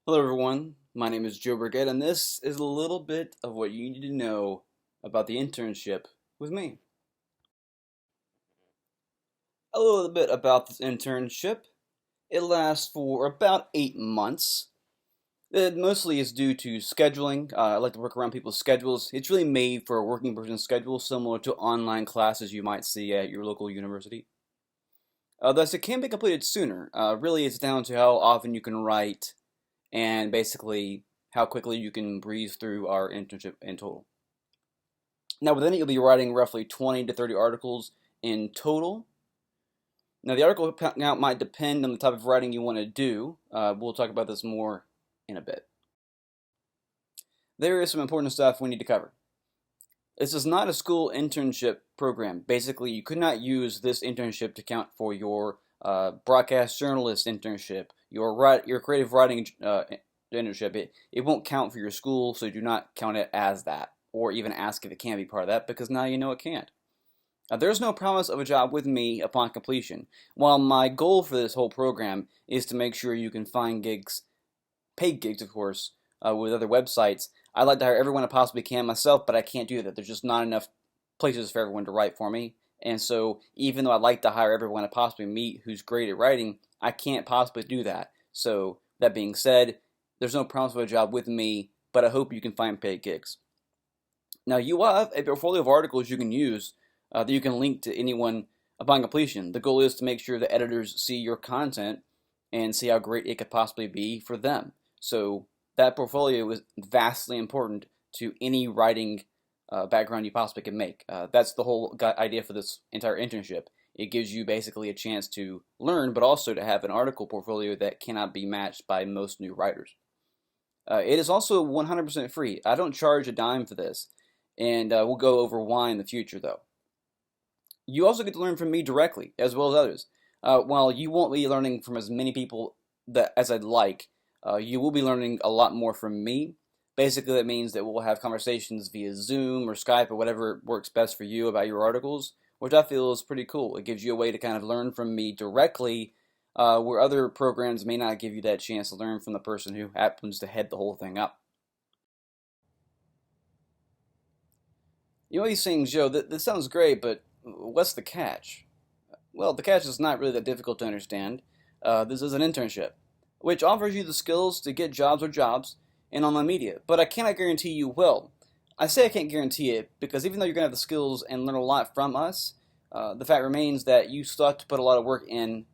Hello, everyone. My name is Joe Burgett, and this is a little bit of what you need to know about the internship with me. A little bit about this internship. It lasts for about 8 months. It mostly is due to scheduling. I like to work around people's schedules. It's really made for a working person's schedule, similar to online classes you might see at your local university. Thus, it can be completed sooner. Really, it's down to how often you can write and basically how quickly you can breeze through our internship in total. Now, within it, you'll be writing roughly 20 to 30 articles in total. Now, the article count might depend on the type of writing you want to do. We'll talk about this more in a bit. There is some important stuff we need to cover. This is not a school internship program. Basically, you could not use this internship to count for your broadcast journalist internship, your creative writing internship. It won't count for your school, so do not count it as that, or even ask if it can be part of that, because now you know it can't. There's no promise of a job with me upon completion. While my goal for this whole program is to make sure you can find gigs, paid gigs of course, with other websites, I'd like to hire everyone I possibly can myself, but I can't do that. There's just not enough places for everyone to write for me. And so even though I'd like to hire everyone I possibly meet who's great at writing, I can't possibly do that. So that being said, there's no promise of a job with me, but I hope you can find paid gigs. Now you have a portfolio of articles you can use that you can link to anyone upon completion. The goal is to make sure the editors see your content and see how great it could possibly be for them. So that portfolio is vastly important to any writing background you possibly can make. That's the whole idea for this entire internship. It gives you basically a chance to learn, but also to have an article portfolio that cannot be matched by most new writers. It is also 100% free. I don't charge a dime for this, and we'll go over why in the future, though. You also get to learn from me directly, as well as others. While you won't be learning from as many people as I'd like, you will be learning a lot more from me. Basically, that means that we'll have conversations via Zoom or Skype or whatever works best for you about your articles, which I feel is pretty cool. It gives you a way to kind of learn from me directly, where other programs may not give you that chance to learn from the person who happens to head the whole thing up. You know, these things, Joe, that sounds great, but what's the catch? Well, the catch is not really that difficult to understand. This is an internship, which offers you the skills to get jobs or jobs in online media, but I cannot guarantee you will. I say I can't guarantee it because even though you're going to have the skills and learn a lot from us, the fact remains that you still have to put a lot of work in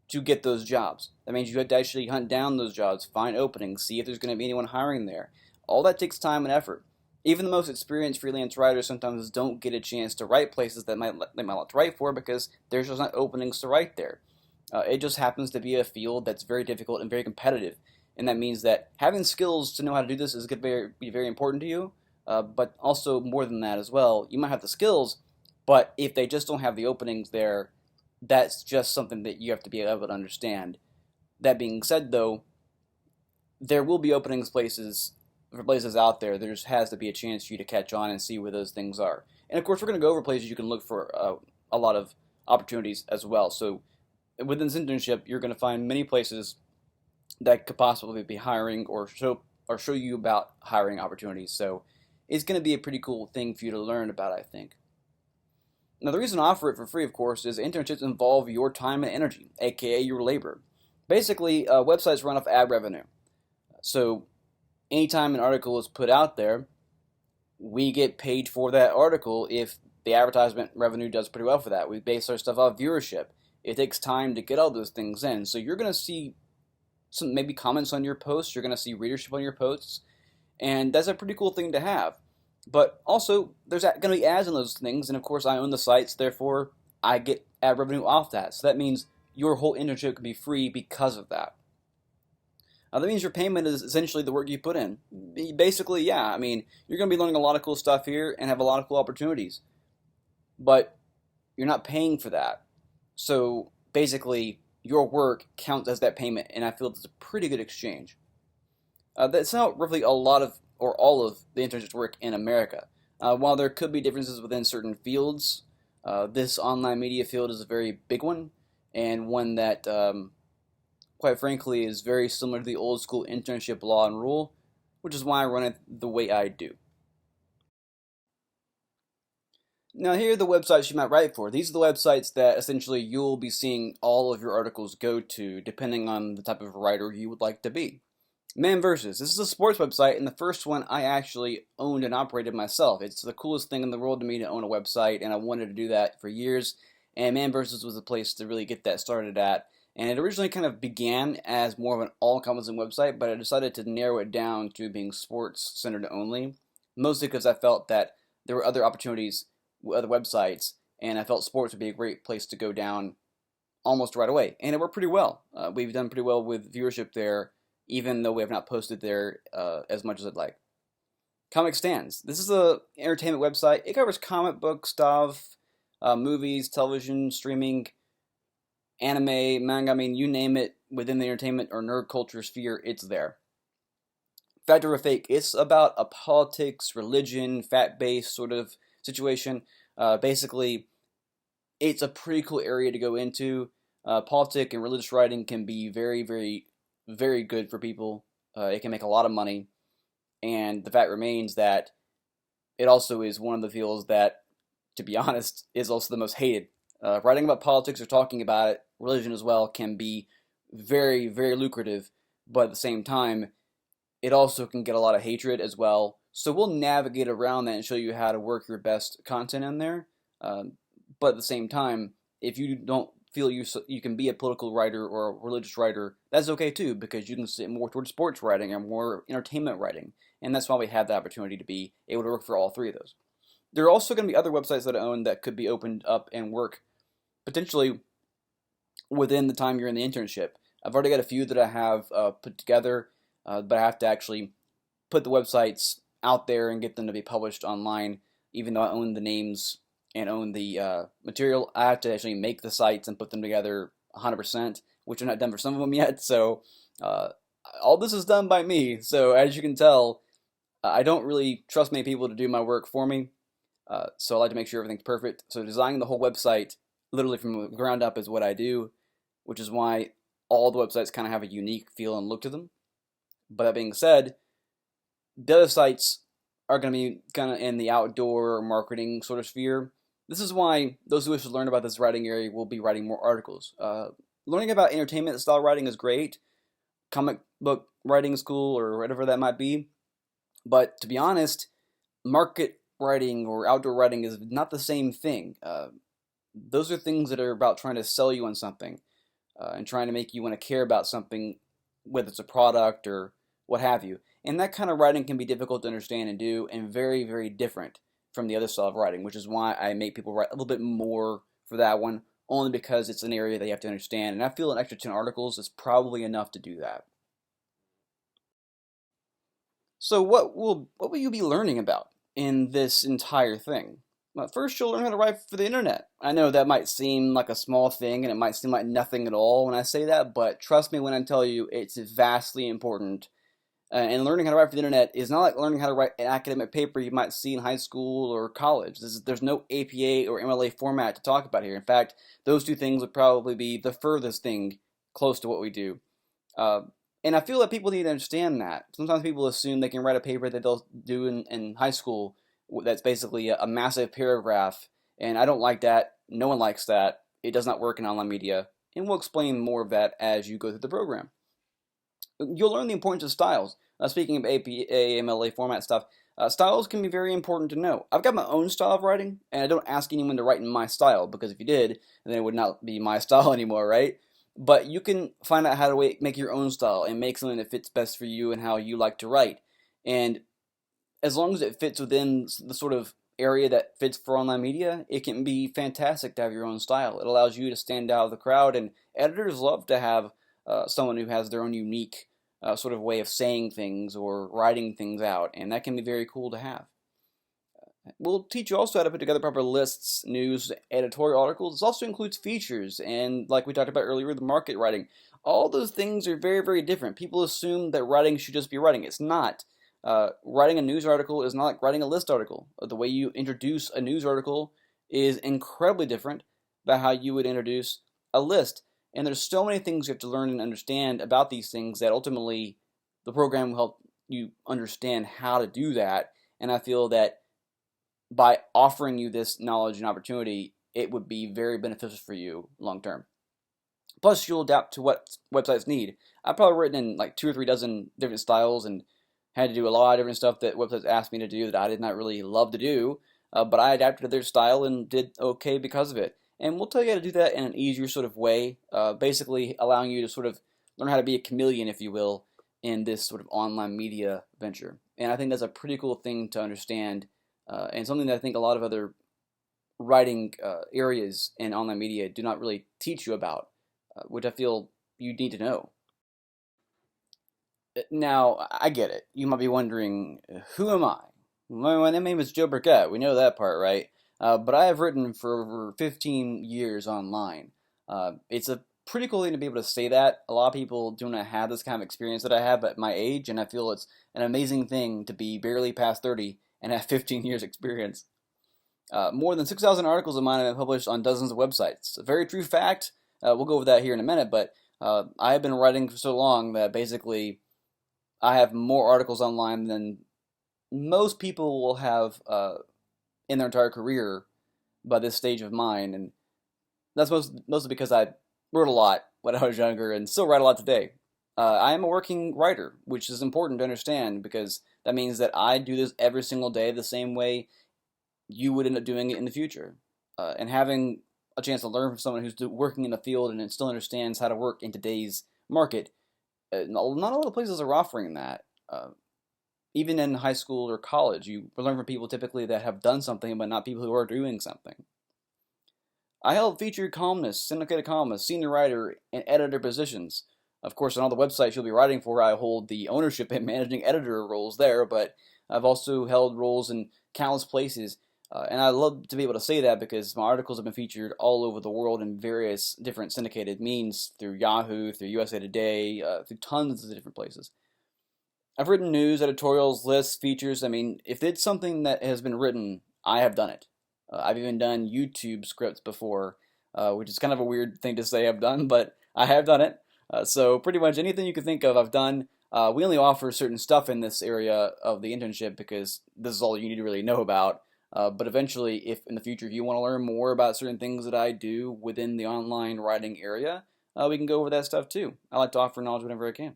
to get those jobs. That means you have to actually hunt down those jobs, find openings, see if there's going to be anyone hiring there. All that takes time and effort. Even the most experienced freelance writers sometimes don't get a chance to write places that they might like to write for because there's just not openings to write there. It just happens to be a field that's very difficult and very competitive, and that means that having skills to know how to do this is going to be very important to you. But also more than that as well, you might have the skills, but if they just don't have the openings there, that's just something that you have to be able to understand. That being said, though, there will be openings places for places out there. There just has to be a chance for you to catch on and see where those things are. And of course, we're going to go over places you can look for a lot of opportunities as well. So within this internship, you're going to find many places that could possibly be hiring or show you about hiring opportunities. So it's going to be a pretty cool thing for you to learn about, I think. Now, the reason I offer it for free, of course, is internships involve your time and energy, aka your labor. Basically, websites run off ad revenue. So anytime an article is put out there, we get paid for that article if the advertisement revenue does pretty well for that. We base our stuff off viewership. It takes time to get all those things in. So you're going to see some maybe comments on your posts. You're going to see readership on your posts. And that's a pretty cool thing to have. But also, there's going to be ads on those things. And of course, I own the sites. Therefore, I get ad revenue off that. So that means your whole internship can be free because of that. That means your payment is essentially the work you put in. Basically, yeah, I mean, you're going to be learning a lot of cool stuff here and have a lot of cool opportunities. But you're not paying for that. So basically, your work counts as that payment, and I feel it's a pretty good exchange. That's how roughly a lot of, or all of, the internships work in America. While there could be differences within certain fields, this online media field is a very big one, and one that quite frankly, is very similar to the old school internship law and rule, which is why I run it the way I do. Now, here are the websites you might write for. These are the websites that essentially you'll be seeing all of your articles go to, depending on the type of writer you would like to be. Man Versus. This is a sports website, and the first one I actually owned and operated myself. It's the coolest thing in the world to me to own a website, and I wanted to do that for years. And Man Versus was the place to really get that started at. And it originally kind of began as more of an all-encompassing website, but I decided to narrow it down to being sports-centered only, mostly because I felt that there were other opportunities with other websites, and I felt sports would be a great place to go down almost right away. And it worked pretty well. We've done pretty well with viewership there, even though we have not posted there as much as I'd like. Comic Stands. This is an entertainment website. It covers comic book stuff, movies, television, streaming, anime, manga, I mean, you name it within the entertainment or nerd culture sphere, it's there. Fact or Fake, it's about a politics, religion, fact-based sort of situation. Basically, it's a pretty cool area to go into. Politic and religious writing can be very, very, very good for people. It can make a lot of money. And the fact remains that it also is one of the fields that, to be honest, is also the most hated. Writing about politics or talking about it, religion as well, can be very, very lucrative, but at the same time, it also can get a lot of hatred as well. So we'll navigate around that and show you how to work your best content in there. But at the same time, if you don't feel you can be a political writer or a religious writer, that's okay too, because you can sit more towards sports writing or more entertainment writing. And that's why we have the opportunity to be able to work for all three of those. There are also going to be other websites that I own that could be opened up and work potentially within the time you're in the internship. I've already got a few that I have put together, but I have to actually put the websites out there and get them to be published online. Even though I own the names and own the material, I have to actually make the sites and put them together 100%, which I'm not done for some of them yet. So all this is done by me. So as you can tell, I don't really trust many people to do my work for me. So I like to make sure everything's perfect. So designing the whole website literally from the ground up is what I do, which is why all the websites kind of have a unique feel and look to them. But that being said, the other sites are going to be kind of in the outdoor marketing sort of sphere. This is why those who wish to learn about this writing area will be writing more articles. Learning about entertainment style writing is great. Comic book writing is cool, or whatever that might be. But to be honest, market writing or outdoor writing is not the same thing. Those are things that are about trying to sell you on something and trying to make you want to care about something, whether it's a product or what have you. And that kind of writing can be difficult to understand and do, and very, very different from the other style of writing, which is why I make people write a little bit more for that one, only because it's an area that you have to understand. And I feel an extra 10 articles is probably enough to do that. So what will you be learning about in this entire thing? Well, first, you'll learn how to write for the internet. I know that might seem like a small thing, and it might seem like nothing at all when I say that, but trust me when I tell you it's vastly important. And learning how to write for the internet is not like learning how to write an academic paper you might see in high school or college. There's no APA or MLA format to talk about here. In fact, those two things would probably be the furthest thing close to what we do. And I feel that people need to understand that. Sometimes people assume they can write a paper that they'll do in high school that's basically a massive paragraph, and I don't like that. No one likes that. It does not work in online media, and we'll explain more of that as you go through the program. You'll learn the importance of styles. Speaking of APA, MLA format stuff, styles can be very important to know. I've got my own style of writing, and I don't ask anyone to write in my style, because if you did, then it would not be my style anymore, right? But you can find out how to make your own style and make something that fits best for you and how you like to write. And as long as it fits within the sort of area that fits for online media, it can be fantastic to have your own style. It allows you to stand out of the crowd, and editors love to have someone who has their own unique sort of way of saying things or writing things out, and that can be very cool to have. We'll teach you also how to put together proper lists, news, editorial articles. This also includes features, and like we talked about earlier, the market writing. All those things are very, very different. People assume that writing should just be writing. It's not. Writing a news article is not like writing a list article. The way you introduce a news article is incredibly different than how you would introduce a list. And there's so many things you have to learn and understand about these things that ultimately the program will help you understand how to do that. And I feel that by offering you this knowledge and opportunity, it would be very beneficial for you long term. Plus, you'll adapt to what websites need. I've probably written in like 2 or 3 dozen different styles and had to do a lot of different stuff that websites asked me to do that I did not really love to do, but I adapted to their style and did okay because of it. And we'll tell you how to do that in an easier sort of way, basically allowing you to sort of learn how to be a chameleon, if you will, in this sort of online media venture. And I think that's a pretty cool thing to understand, and something that I think a lot of other writing areas in online media do not really teach you about, which I feel you need to know. Now, I get it. You might be wondering, who am I? My name is Joe Burgett. We know that part, right? But I have written for over 15 years online. It's a pretty cool thing to be able to say that. A lot of people do not have this kind of experience that I have at my age, and I feel it's an amazing thing to be barely past 30 and have 15 years experience. More than 6,000 articles of mine have been published on dozens of websites. A very true fact. We'll go over that here in a minute, but I have been writing for so long that basically I have more articles online than most people will have in their entire career by this stage of mine, and that's mostly because I wrote a lot when I was younger and still write a lot today. I am a working writer, which is important to understand because that means that I do this every single day the same way you would end up doing it in the future. And having a chance to learn from someone who's working in the field and still understands how to work in today's market, not a lot of places are offering that. Even in high school or college, you learn from people typically that have done something, but not people who are doing something. I held featured columnist, syndicated columnist, senior writer, and editor positions. Of course, on all the websites you'll be writing for, I hold the ownership and managing editor roles there, but I've also held roles in countless places. And I love to be able to say that because my articles have been featured all over the world in various different syndicated means through Yahoo, through USA Today, through tons of different places. I've written news, editorials, lists, features. I mean, if it's something that has been written, I have done it. I've even done YouTube scripts before, which is kind of a weird thing to say I've done, but I have done it. So pretty much anything you can think of, I've done. We only offer certain stuff in this area of the internship because this is all you need to really know about. But eventually, if in the future if you want to learn more about certain things that I do within the online writing area, we can go over that stuff too. I like to offer knowledge whenever I can.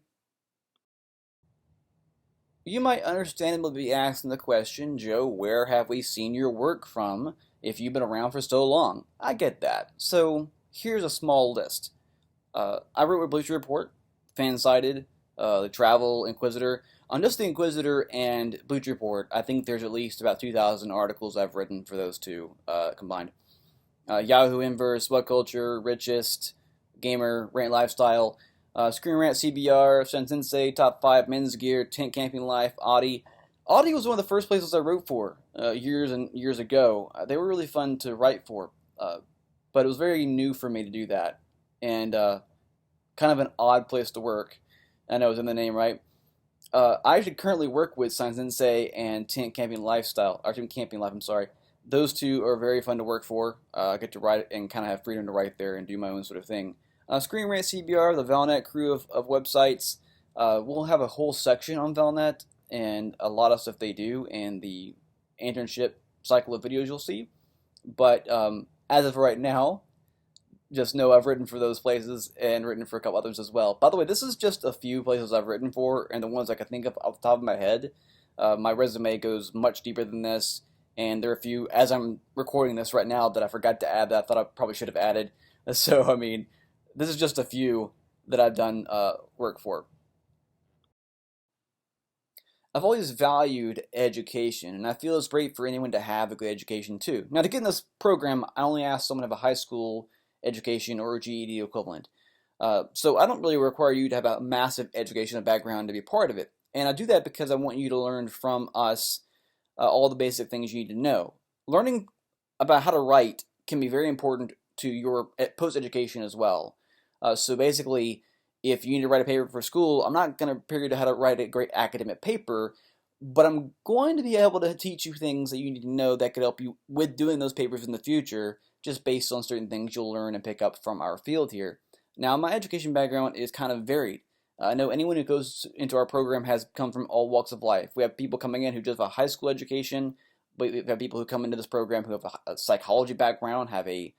You might understandably be asking the question, Joe, where have we seen your work from if you've been around for so long? I get that. So here's a small list. I wrote with Bleacher Report, Fansided, the Travel, Inquisitor. On just the Inquisitor and Bleacher Report, I think there's at least about 2,000 articles I've written for those two combined. Yahoo Inverse, What Culture, Richest, Gamer, Rant Lifestyle, Screen Rant CBR, Sensei, Top 5, Men's Gear, Tent Camping Life, Audi. Audi was one of the first places I wrote for years and years ago. They were really fun to write for, but it was very new for me to do that. And kind of an odd place to work. I know it's in the name, right? I actually currently work with Sensei and Tent Camping Lifestyle, or Tent Camping Life, I'm sorry. Those two are very fun to work for. I get to write and kind of have freedom to write there and do my own sort of thing. Screen Rant CBR, the Valnet crew of websites, we'll have a whole section on Valnet and a lot of stuff they do and the internship cycle of videos you'll see. But as of right now, just know I've written for those places and written for a couple others as well. By the way, this is just a few places I've written for and the ones I can think of off the top of my head. My resume goes much deeper than this, and there are a few, as I'm recording this right now, that I forgot to add that I thought I probably should have added. So, I mean, this is just a few that I've done work for. I've always valued education, and I feel it's great for anyone to have a good education too. Now, to get in this program, I only ask someone to have a high school education or a GED equivalent. So I don't really require you to have a massive educational background to be part of it. And I do that because I want you to learn from us all the basic things you need to know. Learning about how to write can be very important to your post-education as well. So basically, if you need to write a paper for school, I'm not going to prepare you how to write a great academic paper, but I'm going to be able to teach you things that you need to know that could help you with doing those papers in the future, just based on certain things you'll learn and pick up from our field here. Now, my education background is kind of varied. I know anyone who goes into our program has come from all walks of life. We have people coming in who just have a high school education, but we have people who come into this program who have a psychology background, have a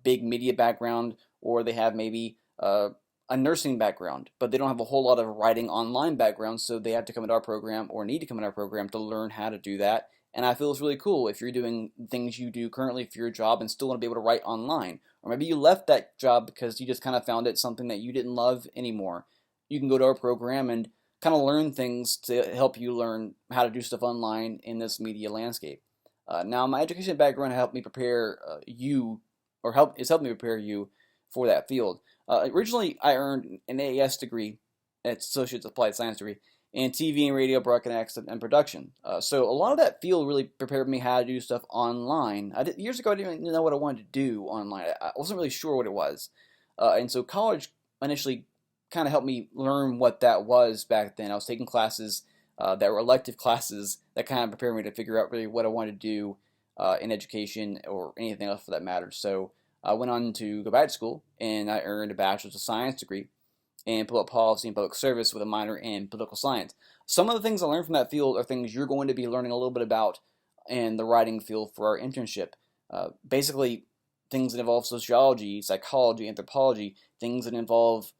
big media background, or they have maybe a nursing background, but they don't have a whole lot of writing online background, so they have to come into our program or need to come into our program to learn how to do that. And I feel it's really cool if you're doing things you do currently for your job and still want to be able to write online. Or maybe you left that job because you just kind of found it something that you didn't love anymore. You can go to our program and kind of learn things to help you learn how to do stuff online in this media landscape. Now, my education background helped me prepare you, or it's helped me prepare you for that field. Originally, I earned an AS degree, it's Associate's Applied Science degree, in TV and radio broadcast and production. So a lot of that field really prepared me how to do stuff online. Years ago, I didn't even know what I wanted to do online. I wasn't really sure what it was. And so college initially kind of helped me learn what that was back then. I was taking classes that were elective classes that kind of prepared me to figure out really what I wanted to do in education or anything else for that matter. So I went on to go back to school, and I earned a Bachelor's of Science degree in Public Policy and Public Service with a minor in Political Science. Some of the things I learned from that field are things you're going to be learning a little bit about in the writing field for our internship. Basically, things that involve sociology, psychology, anthropology, things that involve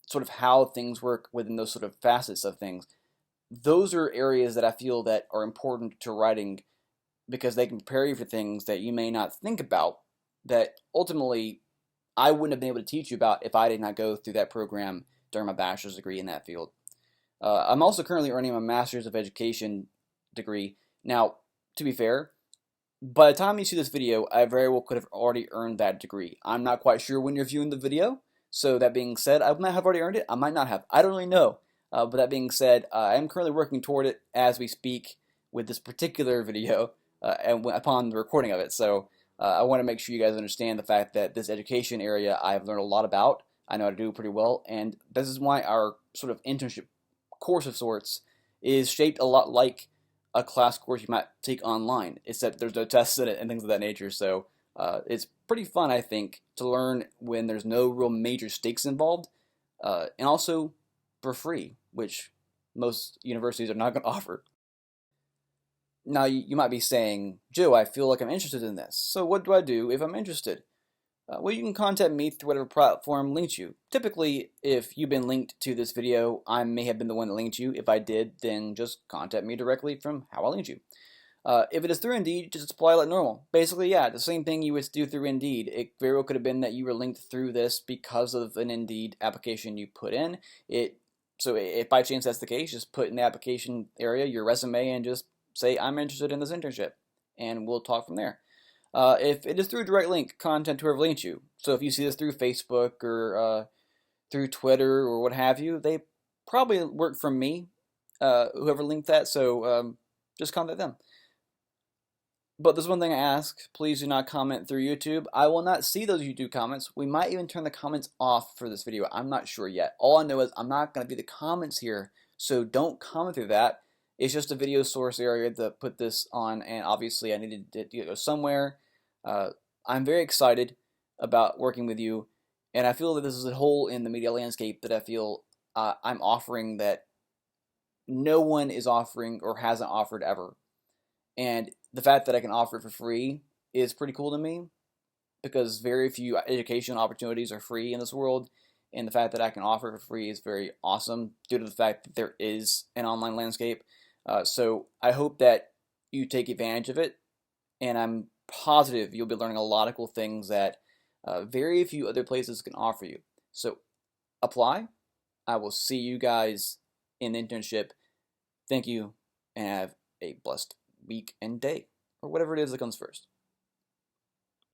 sort of how things work within those sort of facets of things. Those are areas that I feel that are important to writing because they can prepare you for things that you may not think about that ultimately I wouldn't have been able to teach you about if I did not go through that program during my bachelor's degree in that field. I'm also currently earning my master's of education degree. Now, to be fair, by the time you see this video, I very well could have already earned that degree. I'm not quite sure when you're viewing the video, so that being said, I might have already earned it, I might not have. I don't really know. But that being said, I am currently working toward it as we speak with this particular video and upon the recording of it. So I want to make sure you guys understand the fact that this education area I've learned a lot about. I know how to do pretty well, and this is why our sort of internship course of sorts is shaped a lot like a class course you might take online, except there's no tests in it and things of that nature. So it's pretty fun, I think, to learn when there's no real major stakes involved, and also for free, which most universities are not going to offer. Now, you might be saying, Joe, I feel like I'm interested in this. So what do I do if I'm interested? Well, you can contact me through whatever platform links you. Typically, if you've been linked to this video, I may have been the one that linked you. If I did, then just contact me directly from how I linked you. If it is through Indeed, just apply like normal. Basically, yeah, the same thing you would do through Indeed. It very well could have been that you were linked through this because of an Indeed application you put in. So if by chance that's the case, just put in the application area your resume and just say, I'm interested in this internship, and we'll talk from there. If it is through a direct link, contact whoever linked you. So if you see this through Facebook or through Twitter or what have you, they probably work from me, whoever linked that, so just contact them. But there's one thing I ask, please do not comment through YouTube. I will not see those YouTube comments. We might even turn the comments off for this video. I'm not sure yet. All I know is I'm not going to be the comments here, so don't comment through that. It's just a video source area to put this on, and obviously I needed to go somewhere. I'm very excited about working with you, and I feel that this is a hole in the media landscape that I feel I'm offering that no one is offering or hasn't offered ever. And the fact that I can offer it for free is pretty cool to me because very few educational opportunities are free in this world. And the fact that I can offer it for free is very awesome due to the fact that there is an online landscape. So I hope that you take advantage of it, and I'm positive you'll be learning a lot of cool things that very few other places can offer you. So apply. I will see you guys in the internship. Thank you, and have a blessed week and day, or whatever it is that comes first.